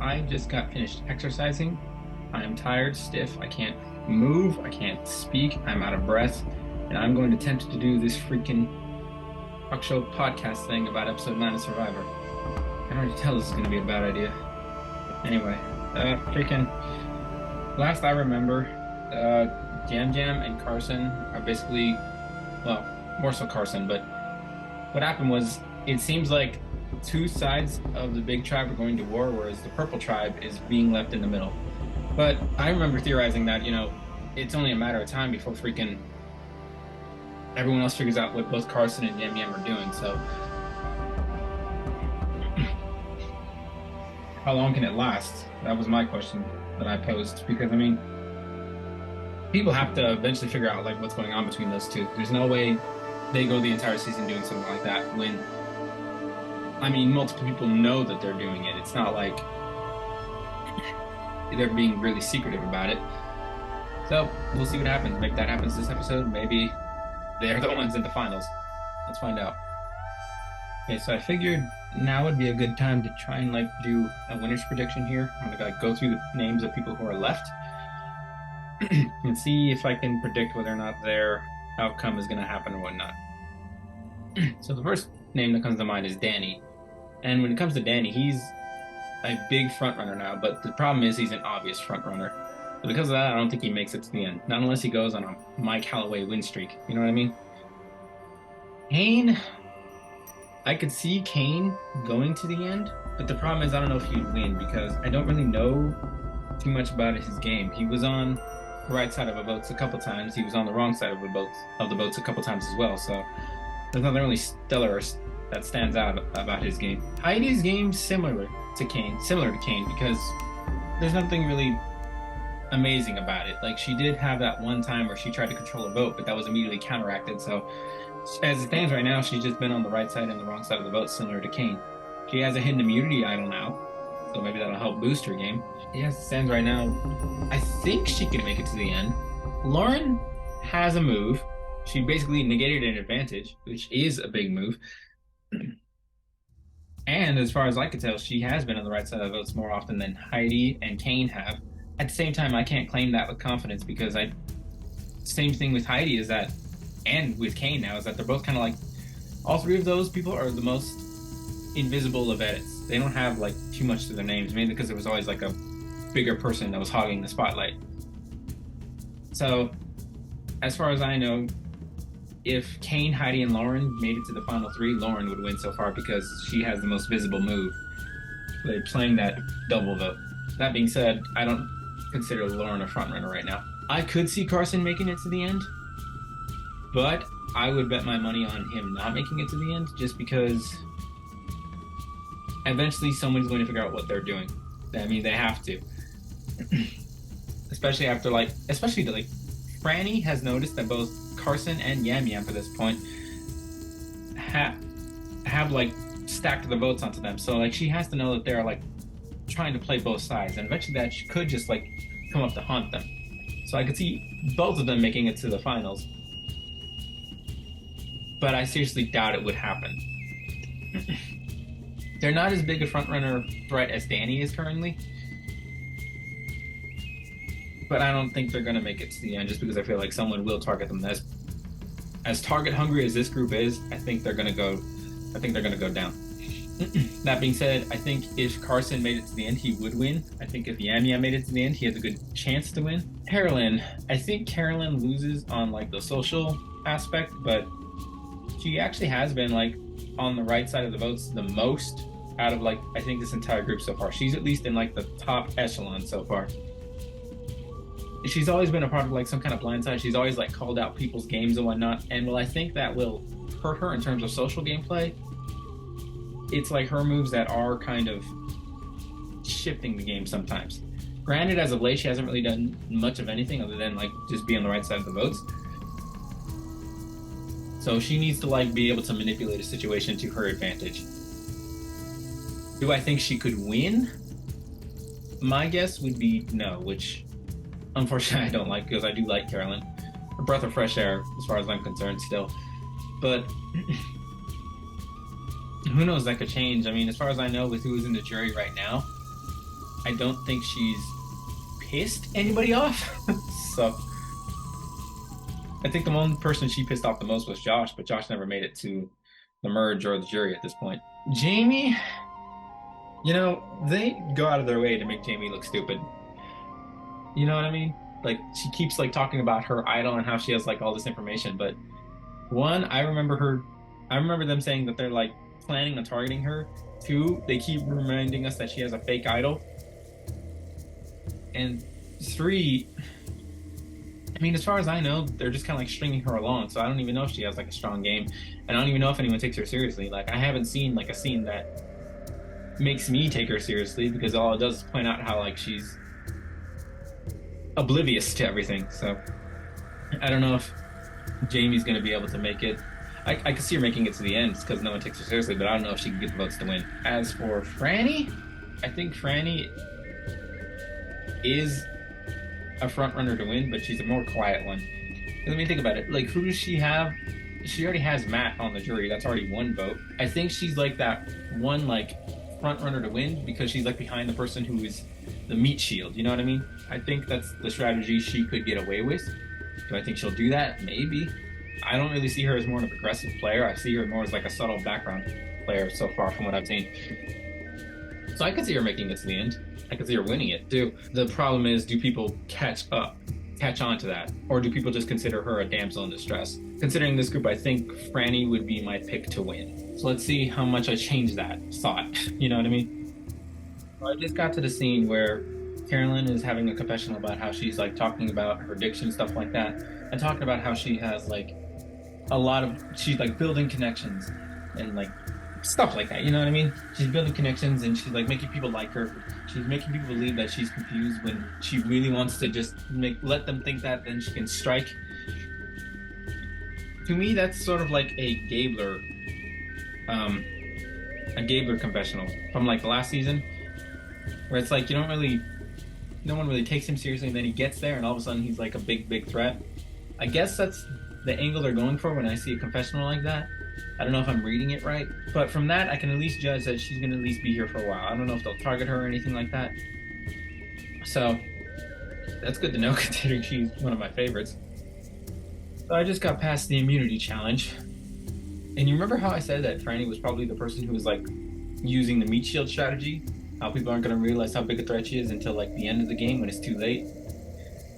I just got finished exercising. I am tired, stiff. I can't move. I can't speak. I'm out of breath. And I'm going to attempt to do this freaking talk show podcast thing about episode 9 of Survivor. I can already tell this is going to be a bad idea. Anyway, freaking last I remember, Jam Jam and Carson are basically, well, more so Carson, but what happened was it seems like two sides of the big tribe are going to war, whereas the purple tribe is being left in the middle. But I remember theorizing that, it's only a matter of time before freaking everyone else figures out what both Carson and Yam Yam are doing. So how long can it last? That was my question that I posed, because people have to eventually figure out like what's going on between those two. There's no way they go the entire season doing something like that when multiple people know that they're doing it. It's not like they're being really secretive about it. So we'll see what happens. Maybe that happens this episode. Maybe they're the ones in the finals. Let's find out. Okay, so I figured now would be a good time to try and do a winner's prediction here. I'm gonna go through the names of people who are left and see if I can predict whether or not their outcome is gonna happen or whatnot. So the first name that comes to mind is Danny. And when it comes to Danny, he's a big front runner now, but the problem is he's an obvious front runner. So because of that, I don't think he makes it to the end. Not unless he goes on a Mike Holloway win streak. You know what I mean? Kane, I could see Kane going to the end, but the problem is I don't know if he'd win because I don't really know too much about his game. He was on the right side of the boats a couple times. He was on the wrong side of the boats a couple times as well. So there's nothing really stellar that stands out about his game. Heidi's game similar to Kane because there's nothing really amazing about it. Like, she did have that one time where she tried to control a boat, but that was immediately counteracted. So as it stands right now, she's just been on the right side and the wrong side of the boat, similar to Kane. She has a hidden immunity idol now, so maybe that'll help boost her game. As it stands right now, I think she can make it to the end. Lauren has a move. She basically negated an advantage, which is a big move. And as far as I could tell, she has been on the right side of the votes more often than Heidi and Kane have. At the same time, I can't claim that with confidence because same thing with Heidi is that, and with Kane now, is that they're both kind of like, all three of those people are the most invisible of edits. They don't have too much to their names, mainly because there was always a bigger person that was hogging the spotlight. So as far as I know, if Kane, Heidi, and Lauren made it to the final three, Lauren would win so far because she has the most visible move. They're playing that double vote. That being said, I don't consider Lauren a frontrunner right now. I could see Carson making it to the end, but I would bet my money on him not making it to the end just because eventually someone's going to figure out what they're doing. They have to. Especially after Franny has noticed that both Carson and Yam Yam for this point have stacked the votes onto them. So she has to know that they're trying to play both sides, and eventually that could just come up to haunt them. So I could see both of them making it to the finals, but I seriously doubt it would happen. They're not as big a frontrunner threat as Danny is currently, but I don't think they're going to make it to the end just because I feel like someone will target them. As target hungry as this group is, I think they're going to go down. That being said, I think if Carson made it to the end, he would win. I think if Yam Yam made it to the end, he has a good chance to win. Carolyn, I think Carolyn loses on the social aspect, but she actually has been on the right side of the votes the most out of I think this entire group so far. She's at least in the top echelon so far. She's always been a part of some kind of blindside. She's always called out people's games and whatnot. And I think that will hurt her in terms of social gameplay. It's her moves that are kind of shifting the game sometimes. Granted, as of late, she hasn't really done much of anything other than just be on the right side of the votes. So she needs to be able to manipulate a situation to her advantage. Do I think she could win? My guess would be no, which unfortunately I don't like because I do like Carolyn. A breath of fresh air as far as I'm concerned still. But who knows, that could change. As far as I know, with who's in the jury right now, I don't think she's pissed anybody off. So I think the one person she pissed off the most was Josh, but Josh never made it to the merge or the jury at this point. Jamie, they go out of their way to make Jamie look stupid. You know what I mean? Like she keeps like talking about her idol and how she has like all this information, but one, I remember them saying that they're like planning on targeting her. Two, they keep reminding us that she has a fake idol. And three, I mean, as far as I know, they're just kind of like stringing her along. So I don't even know if she has like a strong game. And I don't even know if anyone takes her seriously. Like I haven't seen like a scene that makes me take her seriously because all it does is point out how like she's oblivious to everything. So I don't know if Jamie's going to be able to make it. I could see her making it to the end because no one takes her seriously, but I don't know if she can get the votes to win. As for Frannie, I think Frannie is a front runner to win, but she's a more quiet one. Let me think about it. Like, who does she have? She already has Matt on the jury. That's already one vote. I think she's like that one, like, front runner to win because she's like behind the person who is the meat shield. You know what I mean? I think that's the strategy she could get away with. Do I think she'll do that? Maybe. I don't really see her as more of an aggressive player. I see her more as like a subtle background player so far from what I've seen. So I could see her making it to the end. I could see her winning it too. The problem is, do people catch on to that? Or do people just consider her a damsel in distress? Considering this group, I think Frannie would be my pick to win. So let's see how much I change that thought. You know what I mean? So I just got to the scene where Carolyn is having a confessional about how she's like talking about her addiction, stuff like that, and talking about how she has like she's like building connections and like stuff like that. You know what I mean? She's building connections and she's like making people like her. She's making people believe that she's confused when she really wants to just let them think that, then she can strike. To me, that's sort of like a Gabler confessional from like the last season, where it's like no one really takes him seriously, and then he gets there and all of a sudden he's like a big threat. I guess that's the angle they're going for when I see a confessional like that. I don't know if I'm reading it right, but from that I can at least judge that she's going to at least be here for a while. I don't know if they'll target her or anything like that. So that's good to know considering she's one of my favorites. So I just got past the immunity challenge. And you remember how I said that Frannie was probably the person who was like using the meat shield strategy? How people aren't going to realize how big a threat she is until like the end of the game when it's too late?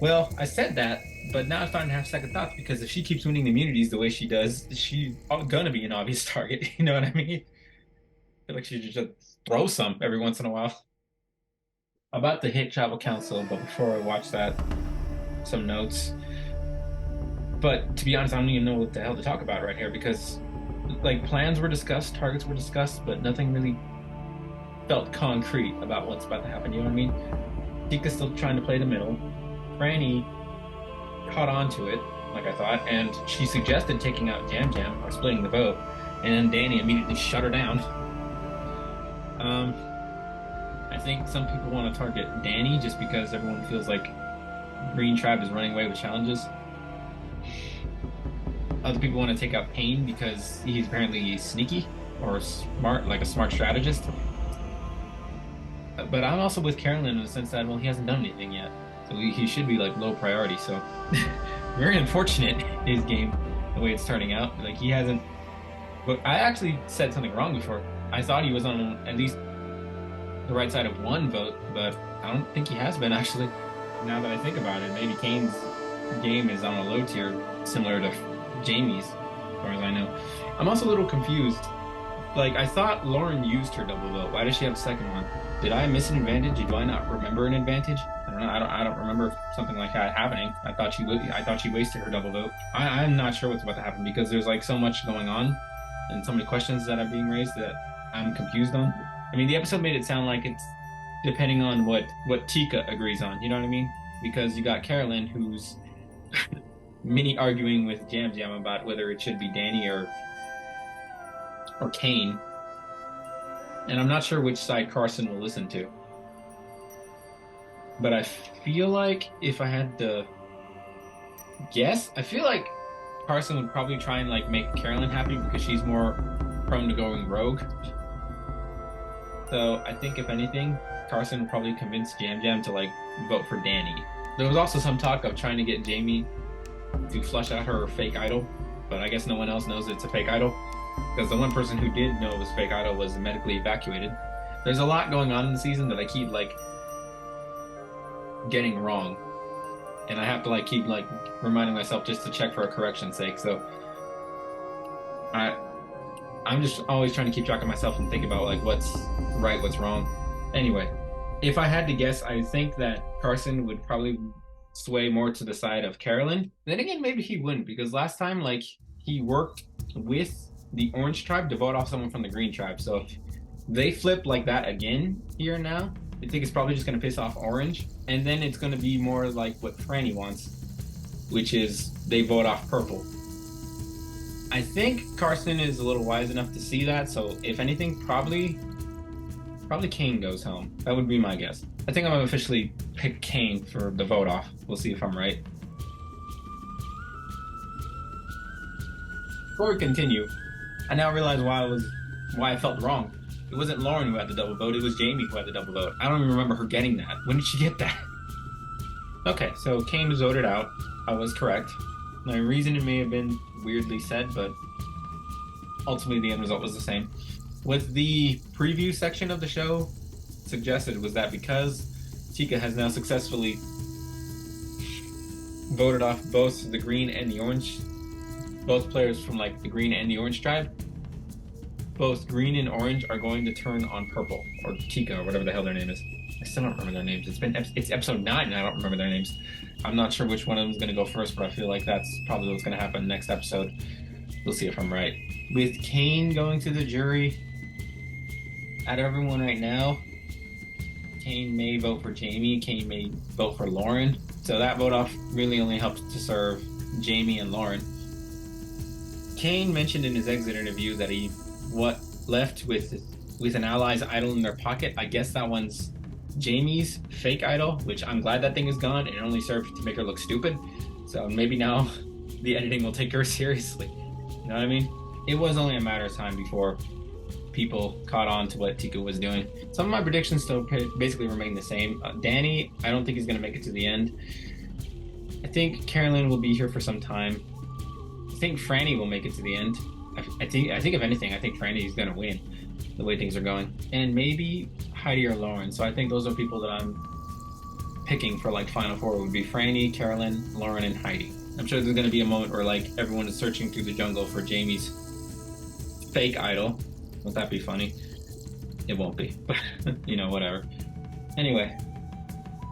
Well, I said that, but now I'm starting to have second thoughts because if she keeps winning the immunities the way she does, she's gonna be an obvious target. You know what I mean? I feel like she should just throw some every once in a while. About the hit Tribal Council, but before I watch that, some notes. But to be honest, I don't even know what the hell to talk about right here because like plans were discussed, targets were discussed, but nothing really felt concrete about what's about to happen. You know what I mean? Tika's still trying to play the middle. Frannie caught on to it, like I thought, and she suggested taking out Jam Jam or splitting the vote, and Danny immediately shut her down. I think some people want to target Danny just because everyone feels like Green Tribe is running away with challenges. Other people want to take out Pain because he's apparently sneaky or smart, like a smart strategist. But I'm also with Carolyn in the sense that, well, he hasn't done anything yet. So he should be like low priority. So very unfortunate his game, the way it's turning out. Like he hasn't. But I actually said something wrong before. I thought he was on at least the right side of one vote, but I don't think he has been actually. Now that I think about it, maybe Kane's game is on a low tier, similar to Jamie's, as far as I know. I'm also a little confused. Like I thought Lauren used her double vote. Why does she have a second one? Did I miss an advantage? Do I not remember an advantage? I don't know. I don't remember something like that happening. I thought she wasted her double vote. I'm not sure what's about to happen because there's like so much going on and so many questions that are being raised that I'm confused on. I mean, the episode made it sound like it's depending on what Tika agrees on. You know what I mean? Because you got Carolyn who's mini arguing with Jam Jam about whether it should be Danny or Kane. And I'm not sure which side Carson will listen to. But I feel like if I had to guess, I feel like Carson would probably try and like make Carolyn happy because she's more prone to going rogue. So I think if anything, Carson would probably convince Jam Jam to like vote for Danny. There was also some talk of trying to get Jamie to flush out her fake idol, but I guess no one else knows it's a fake idol because the one person who did know it was fake idol was medically evacuated. There's a lot going on in the season that I keep like getting wrong, and I have to like keep like reminding myself just to check for a correction's sake. So I'm just always trying to keep track of myself and think about like what's right, what's wrong. Anyway, if I had to guess, I think that Carson would probably sway more to the side of Carolyn. Then again, maybe he wouldn't, because last time like he worked with the Orange tribe to vote off someone from the Green tribe. So if they flip like that again here and now, I think it's probably just going to piss off Orange, and then it's going to be more like what Franny wants, which is they vote off Purple. I think Carson is a little wise enough to see that, so if anything, probably Kane goes home. That would be my guess. I think I'm going to officially pick Kane for the vote off. We'll see if I'm right. Before we continue, I now realize why I felt wrong. It wasn't Lauren who had the double vote, it was Jamie who had the double vote. I don't even remember her getting that. When did she get that? Okay, so Kane was voted out. I was correct. My reasoning may have been weirdly said, but ultimately the end result was the same. What the preview section of the show suggested was that because Tika has now successfully voted off both the Green and the Orange, both players from like the Green and the Orange tribe, both Green and Orange are going to turn on Purple, or Tika, or whatever the hell their name is. I still don't remember their names. It's episode 9 and I don't remember their names. I'm not sure which one of them is going to go first, but I feel like that's probably what's going to happen next episode. We'll see if I'm right. With Kane going to the jury, out of everyone right now, Kane may vote for Jamie, Kane may vote for Lauren. So that vote off really only helps to serve Jamie and Lauren. Kane mentioned in his exit interview that he left with an ally's idol in their pocket. I guess that one's Jamie's fake idol, which I'm glad that thing is gone. It only served to make her look stupid. So maybe now the editing will take her seriously. You know what I mean? It was only a matter of time before people caught on to what Tika was doing. Some of my predictions still basically remain the same. Danny, I don't think he's going to make it to the end. I think Carolyn will be here for some time. I think Franny will make it to the end. I think if anything, I think Franny is going to win the way things are going. And maybe Heidi or Lauren. So I think those are people that I'm picking for like Final Four. Would be Franny, Carolyn, Lauren, and Heidi. I'm sure there's going to be a moment where like everyone is searching through the jungle for Jamie's fake idol. Won't that be funny? It won't be, but you know, whatever. Anyway,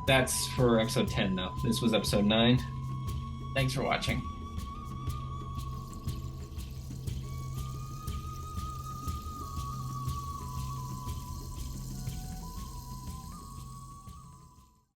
that's for episode 10 though. This was episode 9. Thanks for watching.